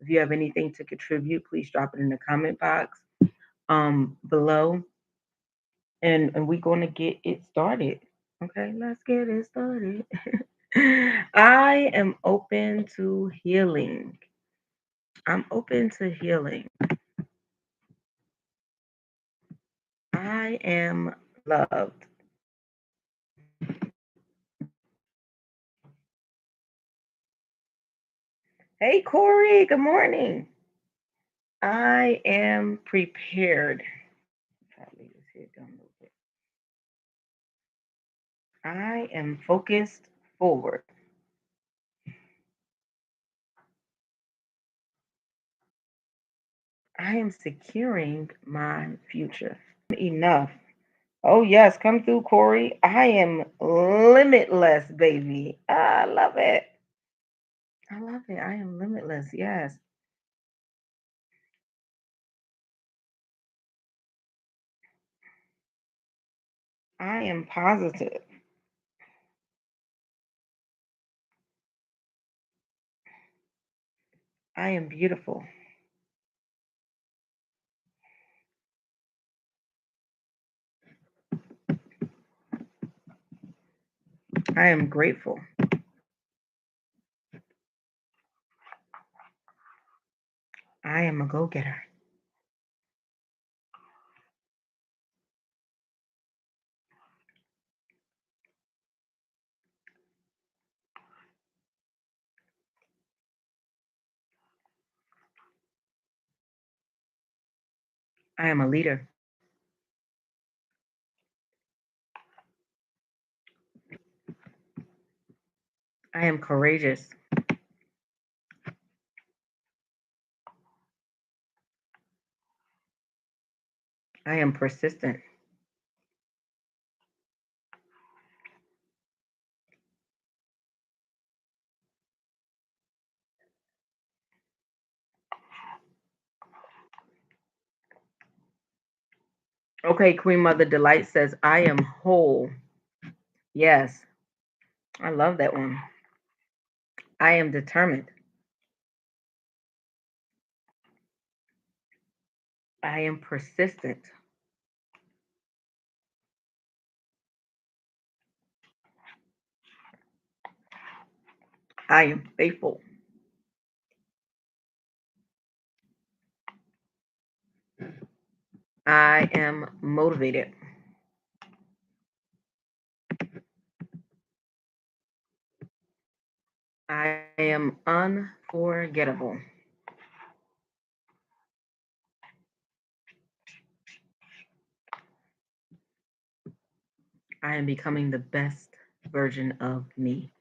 If you have anything to contribute, please drop it in the comment box below, and we're gonna get it started. Okay, let's get it started. I am open to healing. I'm open to healing. I am loved. Hey, Corey, good morning. I am prepared. Try to leave this head down a little bit. I am focused forward. I am securing my future. Enough. Oh, yes, come through, Corey. I am limitless, baby. I love it. I love it. I am limitless. Yes. I am positive. I am beautiful. I am grateful. I am a go getter. I am a leader. I am courageous. I am persistent. Okay, Queen Mother Delight says, I am whole. Yes, I love that one. I am determined. I am persistent. I am faithful. I am motivated. I am unforgettable. I am becoming the best version of me.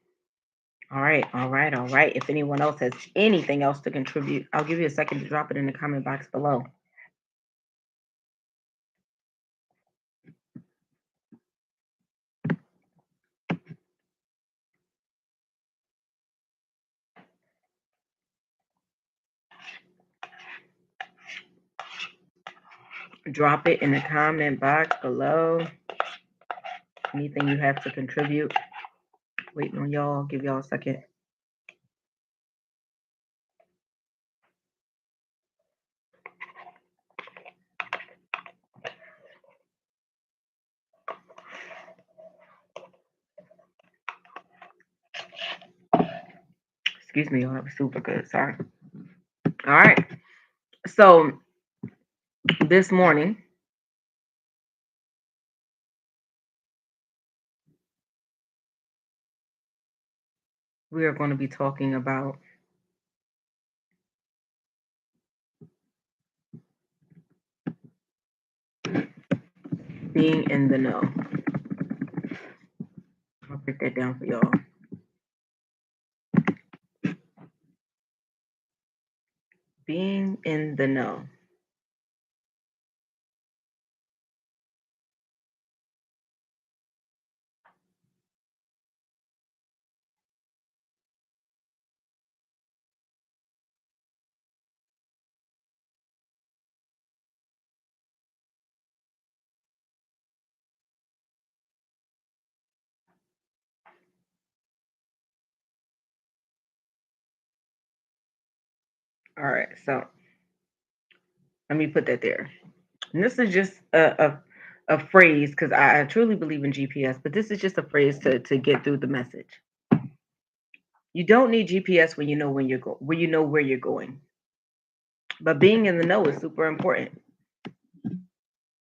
All right, all right, all right. If anyone else has anything else to contribute, I'll give you a second to drop it in the comment box below. Drop it in the comment box below. Anything you have to contribute. Waiting on y'all. Give y'all a second. Excuse me, y'all. That was super good. Sorry. All right. So this morning, we are going to be talking about being in the know. I'll break that down for y'all. Being in the know. All right, so let me put that there. And this is just a phrase because I truly believe in GPS, but this is just a phrase to get through the message. You don't need GPS when you know when you're when you know where you're going. But being in the know is super important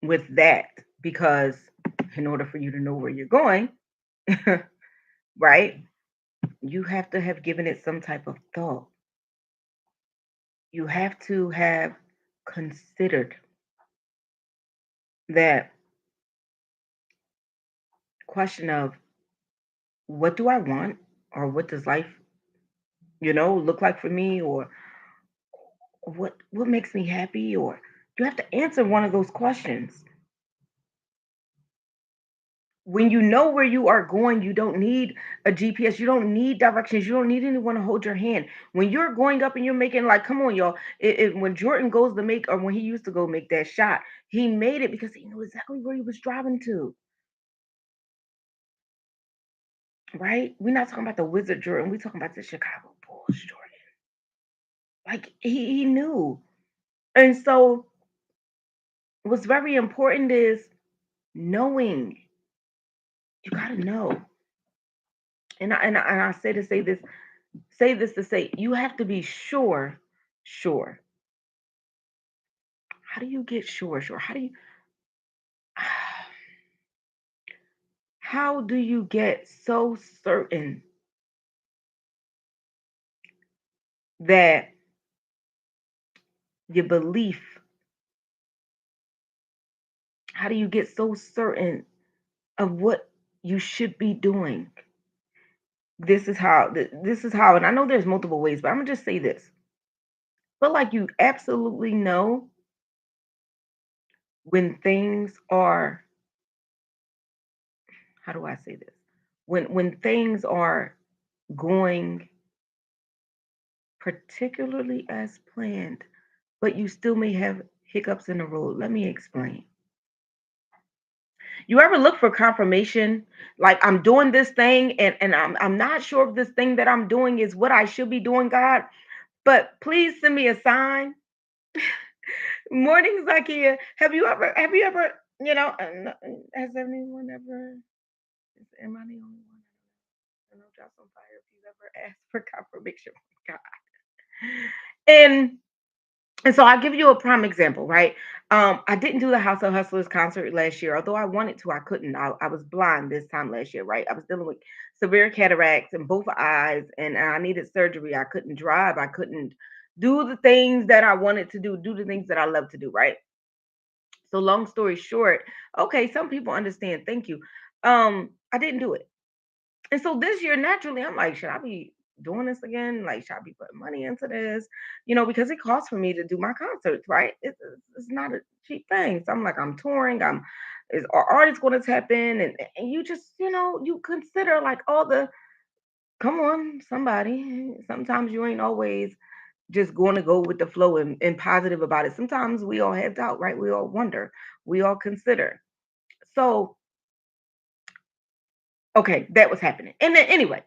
with that because in order for you to know where you're going, right, you have to have given it some type of thought. You have to have considered that question of what do I want or what does life, look like for me or what makes me happy or you have to answer one of those questions. When you know where you are going, you don't need a GPS, you don't need directions, you don't need anyone to hold your hand. When you're going up and you're making like, come on, y'all. When Jordan goes to make, or when he used to go make that shot, he made it because he knew exactly where he was driving to. Right? We're not talking about the Wizard Jordan, we're talking about the Chicago Bulls Jordan. Like he knew. And so what's very important is knowing. You gotta know. And I say this to say you have to be sure, sure. How do you get sure, sure? How do you get so certain that your belief, how do you get so certain of what you should be doing? This is how, and I know there's multiple ways, but I'm gonna just say this. Feel like you absolutely know when things are, how do I say this? When things are going particularly as planned, but you still may have hiccups in the road. Let me explain. You ever look for confirmation? Like I'm doing this thing and I'm not sure if this thing that I'm doing is what I should be doing, God, but please send me a sign. Morning, Zakia. Have you ever, has anyone ever, am I the only one? I know Josh on fire if you've ever asked for confirmation from God. And And so I'll give you a prime example, right? I didn't do the House of Hustlers concert last year, although I wanted to, I couldn't. I was blind this time last year, right? I was dealing with severe cataracts in both eyes, and I needed surgery. I couldn't drive. I couldn't do the things that I wanted to do the things that I love to do, right? So long story short, okay, some people understand. Thank you. I didn't do it. And so this year, naturally, I'm like, should I be doing this again? Like, should I be putting money into this? Because it costs for me to do my concerts, right? It's not a cheap thing. So I'm like, I'm touring. Is our artist going to tap in? And you just, you consider like all the, come on, somebody. Sometimes you ain't always just going to go with the flow and positive about it. Sometimes we all have doubt, right? We all wonder. We all consider. So, okay, that was happening. And then anyway,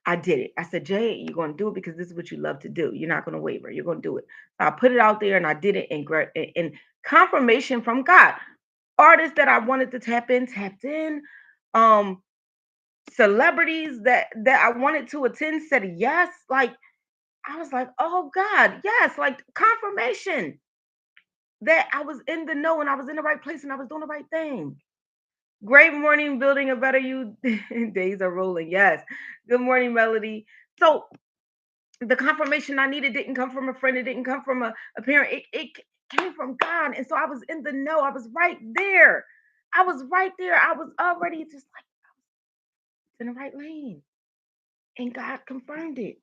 I did it. I said, Jay, you're going to do it because this is what you love to do. You're not going to waver. You're going to do it. So I put it out there and I did it and confirmation from God. Artists that I wanted to tap in, tapped in. Um, Celebrities that I wanted to attend said yes. Like I was like, oh God, yes, like confirmation that I was in the know and I was in the right place and I was doing the right thing. Great morning, building a better you. Days are rolling. Yes. Good morning, Melody. So the confirmation I needed didn't come from a friend. It didn't come from a parent. It came from God. And so I was in the know. I was right there. I was right there. I was already just like in the right lane. And God confirmed it.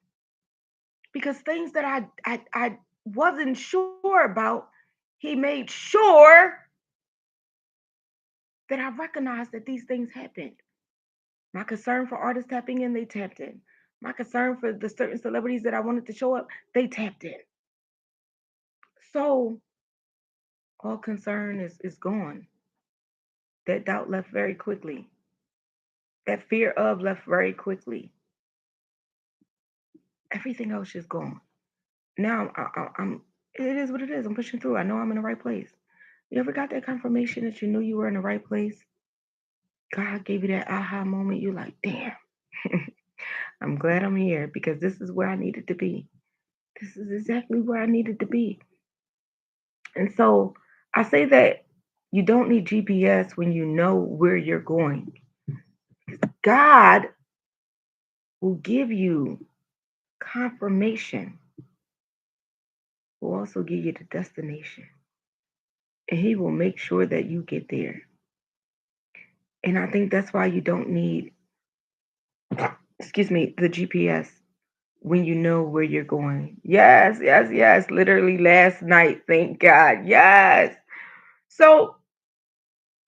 Because things that I wasn't sure about, He made sure that I recognized that these things happened. My concern for artists tapping in, they tapped in. My concern for the certain celebrities that I wanted to show up, they tapped in. So all concern is gone. That doubt left very quickly. That fear of left very quickly. Everything else is gone. Now I'm it is what it is. I'm pushing through. I know I'm in the right place. You ever got that confirmation that you knew you were in the right place? God gave you that aha moment. You're like, damn, I'm glad I'm here because this is where I needed to be. This is exactly where I needed to be. And so I say that you don't need GPS when you know where you're going. God will give you confirmation, will also give you the destination, and He will make sure that you get there. And I think that's why you don't need, excuse me, the GPS when you know where you're going. Yes, yes, yes. Literally last night, thank God. Yes. So,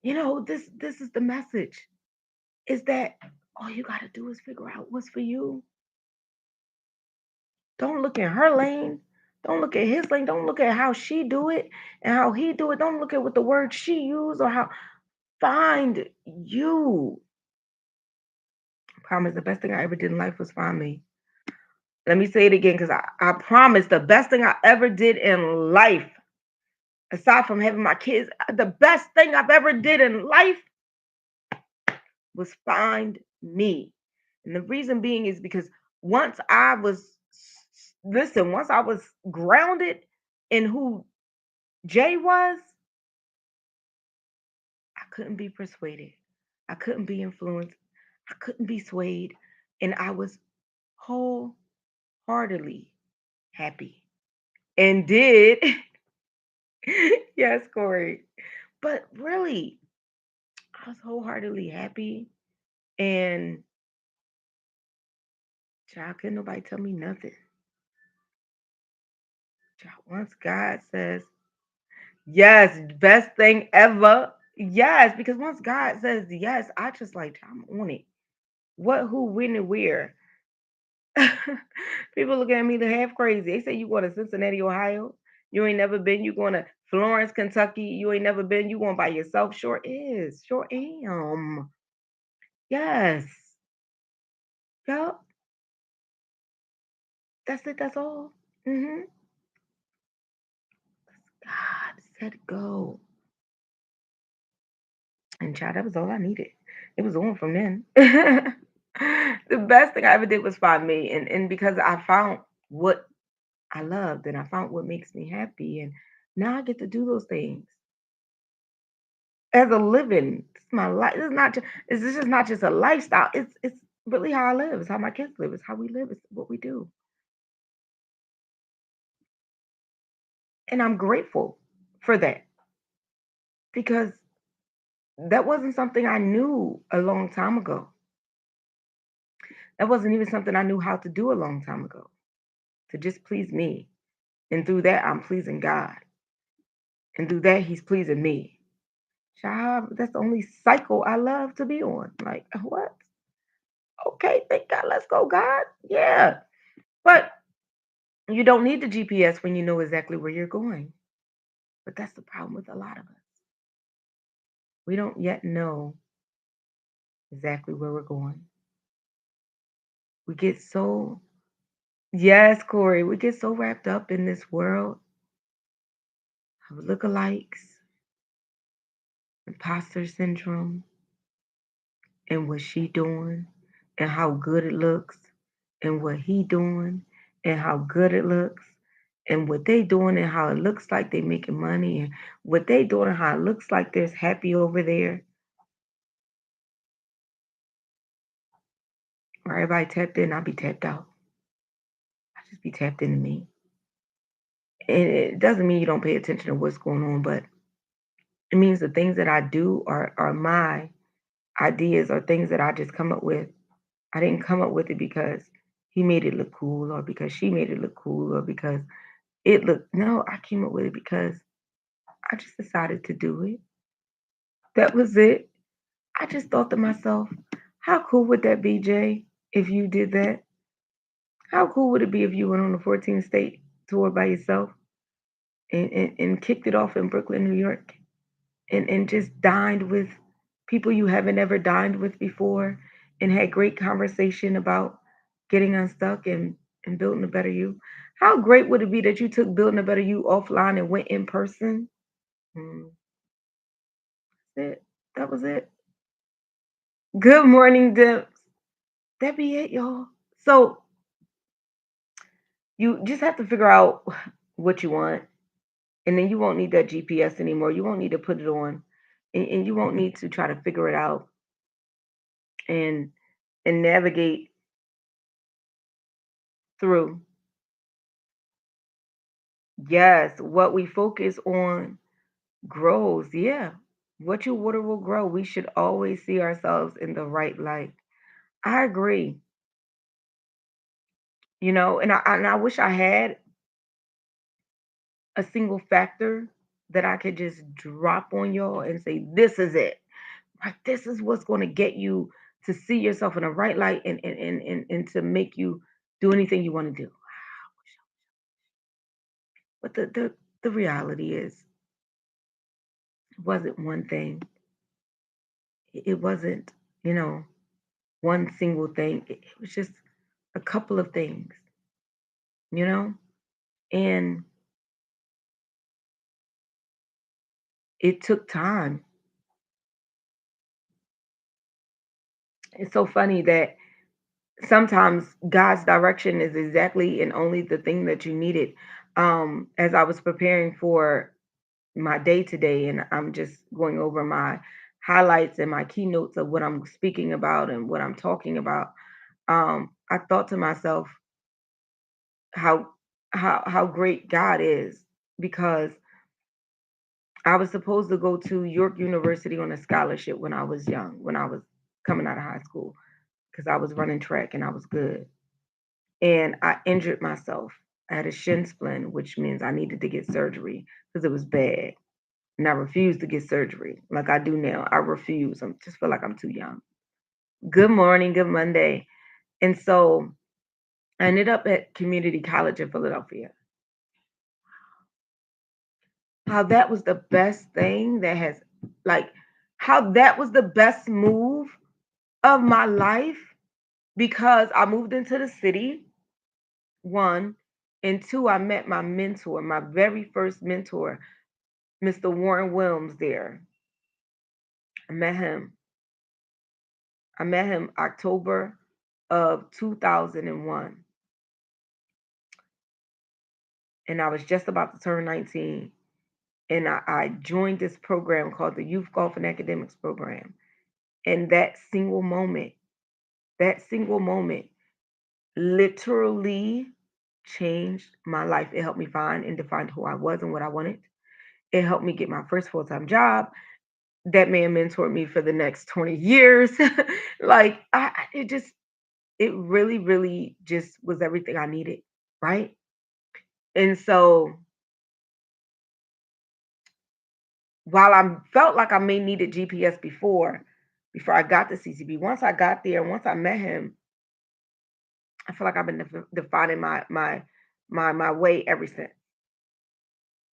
this is the message is that all you got to do is figure out what's for you. Don't look at her lane. Don't look at his lane. Don't look at how she do it and how he do it. Don't look at what the word she use or how. Find you. I promise the best thing I ever did in life was find me. Let me say it again because I promise the best thing I ever did in life, aside from having my kids, the best thing I've ever did in life was find me. And the reason being is because once I was, listen, once I was grounded in who Jay was, I couldn't be persuaded. I couldn't be influenced. I couldn't be swayed. And I was wholeheartedly happy and did. Yes, Corey. But really, I was wholeheartedly happy. And child, couldn't nobody tell me nothing. Child, once God says, yes, best thing ever. Yes, because once God says yes, I just like, I'm on it. What, who, when, and where? People look at me the half crazy. They say you going to Cincinnati, Ohio. You ain't never been. You going to Florence, Kentucky. You ain't never been. You going by yourself. Sure is. Sure am. Yes. Yup. That's it. That's all. God said go. And child, that was all I needed. It was on from then. The best thing I ever did was find me. And because I found what I loved and I found what makes me happy. And now I get to do those things as a living. It's my life. It's not just this is not just a lifestyle. It's really how I live. It's how my kids live. It's how we live. It's what we do. And I'm grateful for that because that wasn't something I knew a long time ago. That wasn't even something I knew how to do a long time ago. To just please me. And through that I'm pleasing God. And through that He's pleasing me. Child, that's the only cycle I love to be on. Like, what? Okay, thank God. Let's go, God. Yeah. But you don't need the GPS when you know exactly where you're going. But that's the problem with a lot of us. We don't yet know exactly where we're going. We get so, yes, Corey, we get so wrapped up in this world of lookalikes, imposter syndrome, and what she doing, and how good it looks, and what he doing, and how good it looks, and what they doing, and how it looks like they making money, and what they doing, and how it looks like there's happy over there. Or everybody tapped in, I'll be tapped out. I just be tapped into me. And it doesn't mean you don't pay attention to what's going on, but it means the things that I do are my ideas or things that I just come up with. I didn't come up with it because he made it look cool or because she made it look cool or because it looked, no, I came up with it because I just decided to do it. That was it. I just thought to myself, how cool would that be, Jay, if you did that? How cool would it be if you went on the 14th state tour by yourself and kicked it off in Brooklyn, New York, and just dined with people you haven't ever dined with before and had great conversation about getting unstuck and building a better you? How great would it be that you took Building a Better You offline and went in person? Mm, that's it. That was it. Good morning, Dips. That be it, y'all. So you just have to figure out what you want, and then you won't need that GPS anymore. You won't need to put it on, and you won't need to try to figure it out and navigate through. Yes, what we focus on grows. Yeah, what you water will grow. We should always see ourselves in the right light. I agree. And I wish I had a single factor that I could just drop on y'all and say, this is it. Right? This is what's going to get you to see yourself in the right light and to make you do anything you want to do. But the reality is, it wasn't one thing. It wasn't, you know, one single thing. It was just a couple of things, you know? And it took time. It's so funny that sometimes God's direction is exactly and only the thing that you needed. As I was preparing for my day today, and I'm just going over my highlights and my keynotes of what I'm speaking about and what I'm talking about, I thought to myself how how great God is, because I was supposed to go to York University on a scholarship when I was young, when I was coming out of high school, because I was running track and I was good. And I injured myself. I had a shin splint, which means I needed to get surgery because it was bad. And I refused to get surgery like I do now. I refuse. I just feel like I'm too young. Good morning, good Monday. And so I ended up at community college in Philadelphia. How that was the best thing that has, like, how that was the best move of my life, because I moved into the city, one, and two, I met my mentor, my very first mentor, Mr. Warren Williams there. I met him. I met him October of 2001, and I was just about to turn 19. And I joined this program called the Youth Golf and Academics Program. And that single moment literally changed my life. It helped me find and define who I was and what I wanted. It helped me get my first full time job. That man mentored me for the next 20 years. Like, it really, really just was everything I needed. Right. And so while I felt like I may needed GPS before I got to CCB, once I got there, once I met him, I feel like I've been defining my way ever since.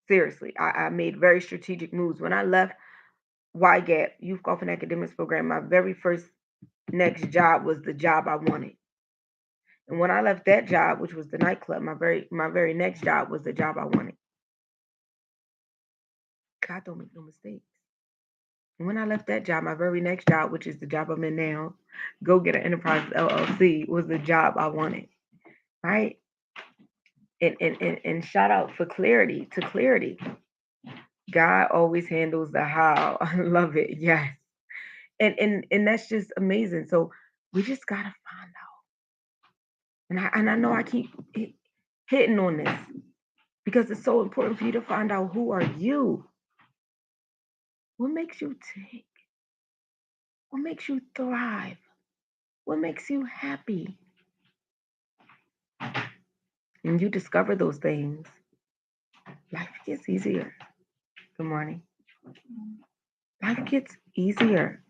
Seriously, I made very strategic moves. When I left YGAP, Youth Golf and Academics Program, my very first next job was the job I wanted. And when I left that job, which was the nightclub, my very next job was the job I wanted. God don't make no mistakes. And when I left that job, my very next job, which is the job I'm in now, Go Get an Enterprise LLC, was the job I wanted. Right? And shout out for clarity to clarity. God always handles the how. I love it. Yes. And that's just amazing. So we just gotta find out. And I know I keep hitting on this because it's so important for you to find out, who are you? What makes you tick? What makes you thrive? What makes you happy? And you discover those things, life gets easier. Good morning. Life gets easier.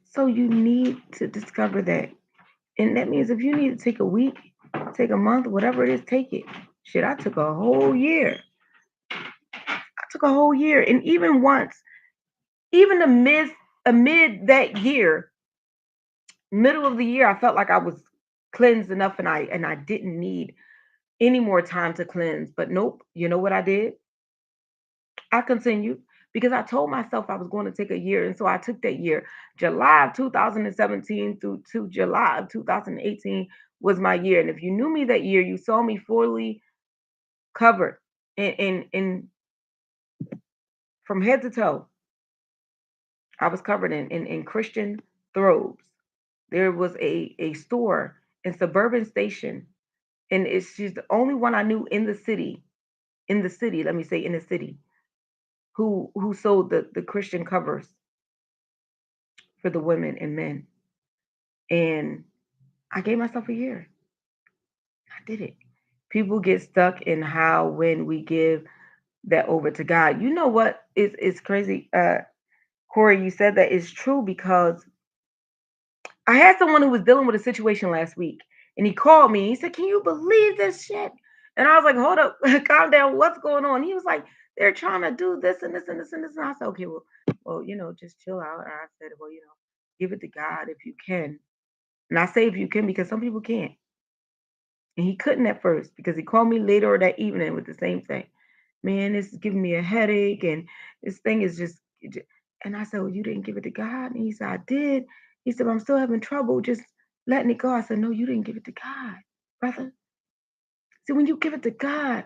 So you need to discover that. And that means if you need to take a week, take a month, whatever it is, take it. Shit, I took a whole year. I took a whole year. And even once, even amid that year, middle of the year, I felt like I was cleansed enough, and I didn't need any more time to cleanse. But nope, you know what I did? I continued because I told myself I was going to take a year. And so I took that year. July of 2017 through to July of 2018 was my year. And if you knew me that year, you saw me fully covered in from head to toe. I was covered in Christian robes. There was a store in Suburban Station, and she's the only one I knew in the city. In the city, let me say in the city, who sold the Christian covers for the women and men. And I gave myself a year. I did it. People get stuck in how when we give that over to God. You know what is crazy? Corey, you said that is true because I had someone who was dealing with a situation last week and he called me. He said, "Can you believe this shit?" And I was like, "Hold up, calm down. What's going on?" He was like, "They're trying to do this and this and this and this." And I said, "Okay, well, just chill out." And I said, "Well, give it to God if you can." And I say if you can because some people can't. And he couldn't at first because he called me later that evening with the same thing. Man, this is giving me a headache and this thing is and I said, "Well, you didn't give it to God?" And he said, "I did." He said, "But I'm still having trouble just letting it go." I said, "No, you didn't give it to God, brother. See, when you give it to God,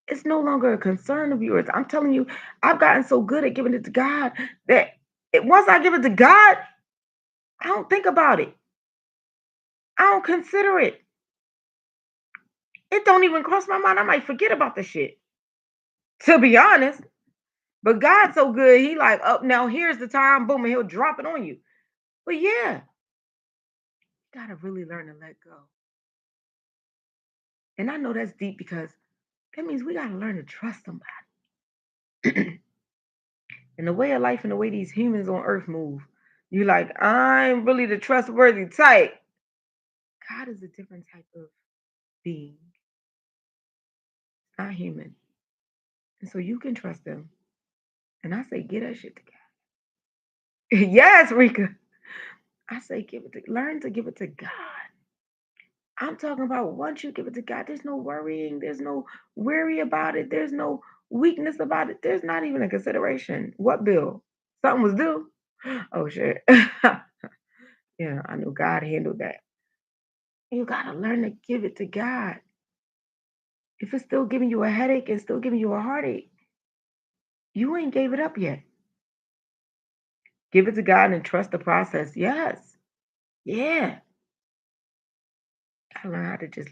it's no longer a concern of yours." I'm telling you, I've gotten so good at giving it to God that once I give it to God, I don't think about it. I don't consider it. It don't even cross my mind. I might forget about the shit, to be honest. But God's so good, he like, "Up now, here's the time, boom, and he'll drop it on you." But yeah, you gotta really learn to let go. And I know that's deep because that means we gotta learn to trust somebody. And the way of life and the way these humans on earth move, you like, I'm really the trustworthy type. God is a different type of being, not human. And so you can trust him. And I say, get that shit together. Yes, Rika. I say, learn to give it to God. I'm talking about once you give it to God, there's no worrying, there's no worry about it, there's no weakness about it, there's not even a consideration. What bill? Something was due. Oh shit. Yeah, I knew God handled that. You gotta learn to give it to God. If it's still giving you a headache and still giving you a heartache, you ain't gave it up yet. Give it to God and trust the process. Yes. Yeah. Gotta learn how to just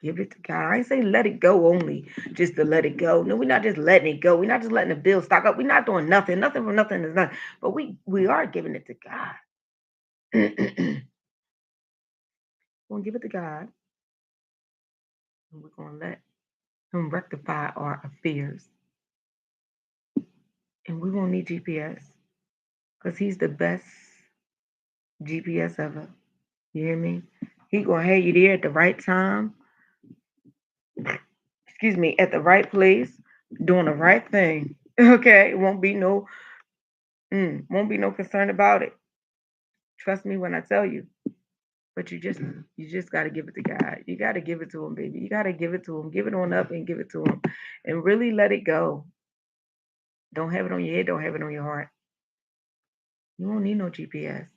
give it to God. I ain't saying let it go only, just to let it go. No, we're not just letting it go. We're not just letting the bill stock up. We're not doing nothing. Nothing for nothing is nothing. But we are giving it to God. We're gonna give it to God, and we're gonna let Him rectify our affairs. And we won't need GPS because He's the best GPS ever. You hear me? He gonna have you there at the right time. Excuse me, at the right place, doing the right thing. Okay, it won't be no concern about it. Trust me when I tell you. But you just gotta give it to God. You gotta give it to him, baby. You gotta give it to him. Give it on up and give it to him. And really let it go. Don't have it on your head, don't have it on your heart. You won't need no GPS.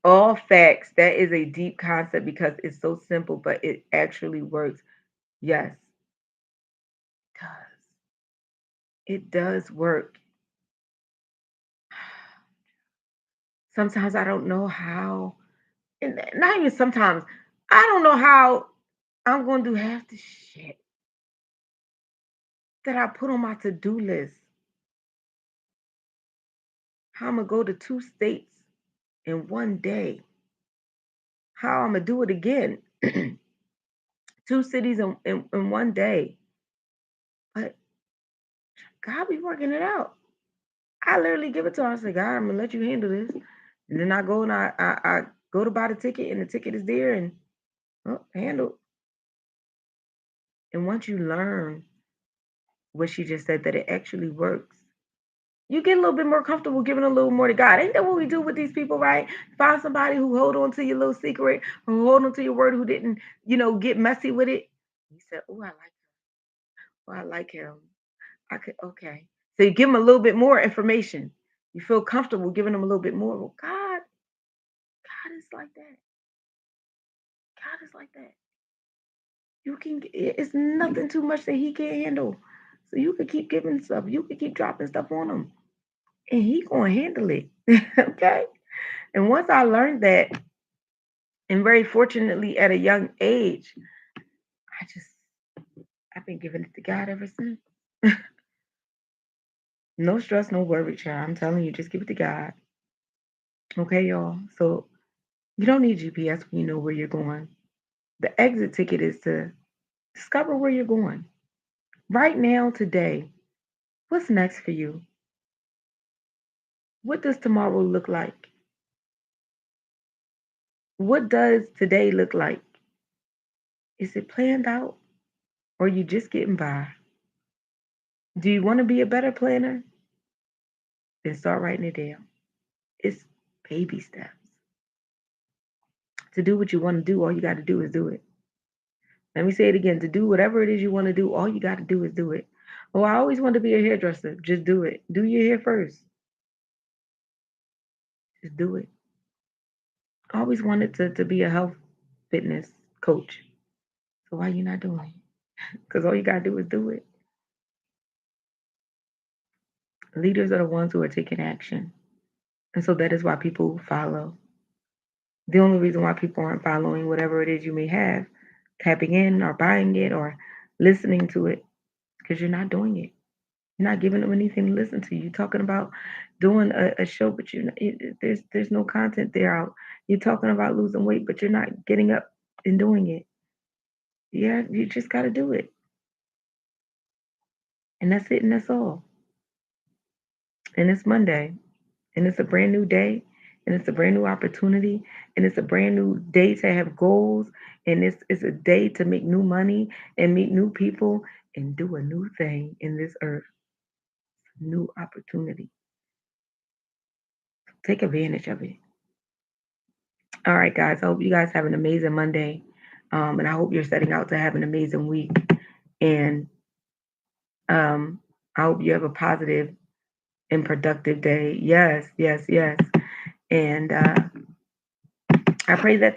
All facts. That is a deep concept because it's so simple, but it actually works. Yes, it does. It does work. Sometimes I don't know how, and not even sometimes, I don't know how I'm going to do half the shit that I put on my to do list. How I'm going to go to 2 states in one day. How I'm going to do it again. 2 cities in one day. But God be working it out. I literally give it to him. I say, God, I'm going to let you handle this. And then I go and I go to buy the ticket, and the ticket is there and handled. And once you learn what she just said, that it actually works, You get a little bit more comfortable giving a little more to God. Ain't that what we do with these people, right? Find somebody who hold on to your little secret, who hold on to your word, who didn't, get messy with it. You said, "Oh, I like him. I could, okay." So you give them a little bit more information. You feel comfortable giving them a little bit more. Well, God is like that. God is like that. It's nothing too much that He can't handle. So you could keep giving stuff. You could keep dropping stuff on Him, and He gonna handle it. Okay. And once I learned that, and very fortunately at a young age, I just I've been giving it to God ever since. No stress, no worry, child. I'm telling you, just give it to God. Okay, y'all. So you don't need GPS when you know where you're going. The exit ticket is to discover where you're going. Right now, today, what's next for you? What does tomorrow look like? What does today look like? Is it planned out or are you just getting by? Do you want to be a better planner? Then start writing it down. It's baby steps. To do what you want to do, all you got to do is do it. Let me say it again. To do whatever it is you want to do, all you got to do is do it. Oh, I always wanted to be a hairdresser. Just do it. Do your hair first. Just do it. I always wanted to be a health fitness coach. So why you not doing it? Because all you got to do is do it. Leaders are the ones who are taking action. And so that is why people follow. The only reason why people aren't following whatever it is you may have, tapping in or buying it or listening to it, because you're not doing it. You're not giving them anything to listen to. You're talking about doing a show, but there's no content there out. You're talking about losing weight, but you're not getting up and doing it. Yeah, you just got to do it. And that's it, and that's all. And it's Monday, and it's a brand new day, and it's a brand new opportunity, and it's a brand new day to have goals, and it's a day to make new money and meet new people and do a new thing in this earth. New opportunity. Take advantage of it. All right, guys. I hope you guys have an amazing Monday. And I hope you're setting out to have an amazing week. And I hope you have a positive and productive day. Yes, yes, yes. And I pray that today